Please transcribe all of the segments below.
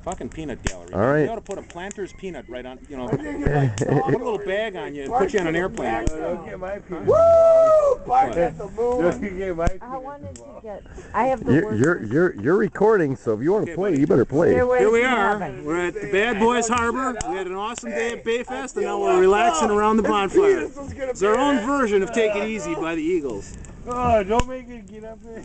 Fucking peanut gallery. All right. You ought to put a planter's peanut right on, you know, put a little bag on you and put you on an airplane. Don't get my peanut. Woo! Bark at the moon. Don't get my peanut. I wanted to get. I have the worst. You're recording, so if you want to play, you better play. Here we are. We're at the Bad Boys Harbor. We had an awesome day at Bayfest, and now we're relaxing around the bonfire. It's our own version of Take It Easy by the Eagles. Oh, don't make it get up there.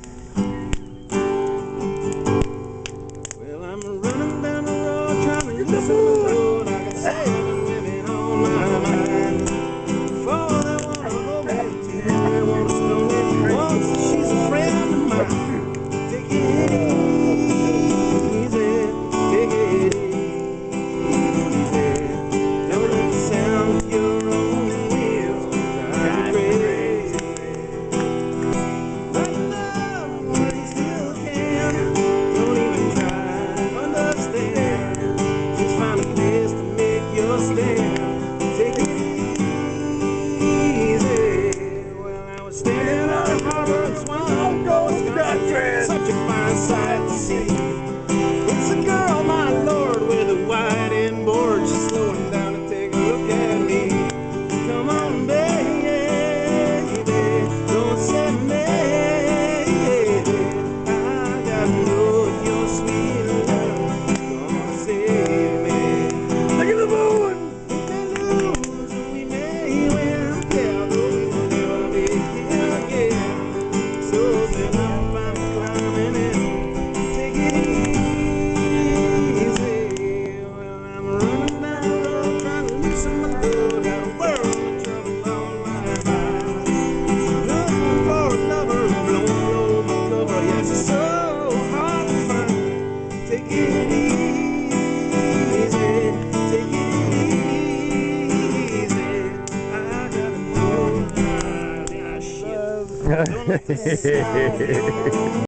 Well, I'm running down the road trying to listen to the road. I got 7 women on my mind. 4 that want to hold me, 2 that want to stone me. 1, she's a friend of mine. Take it easy, take it easy. Never let the sound of your own wheels drive me crazy. But love, what you still can. Don't even try to understand. Just find a place to make your stand. Take it easy. Well, I was standing on a harbor in Swan, Wisconsin. Such a fine sight to see. It's a girl, my lord, with a wide inboard. She's slowing down to take a look at me. Come on, baby, don't say maybe. I gotta know your sweet love gonna save me. Look at the moon. We may lose, we may win. Yeah, though we will never be here again. So then I'm climbing in. Take it easy. Well, I'm running down the road trying to loosen my load. Got a world of trouble on my mind. Looking for a lover who won't blow my cover. Yes, it's so hard to find. Take it easy. Take it easy. I gotta know. Yeah, shit. Don't let the sound of your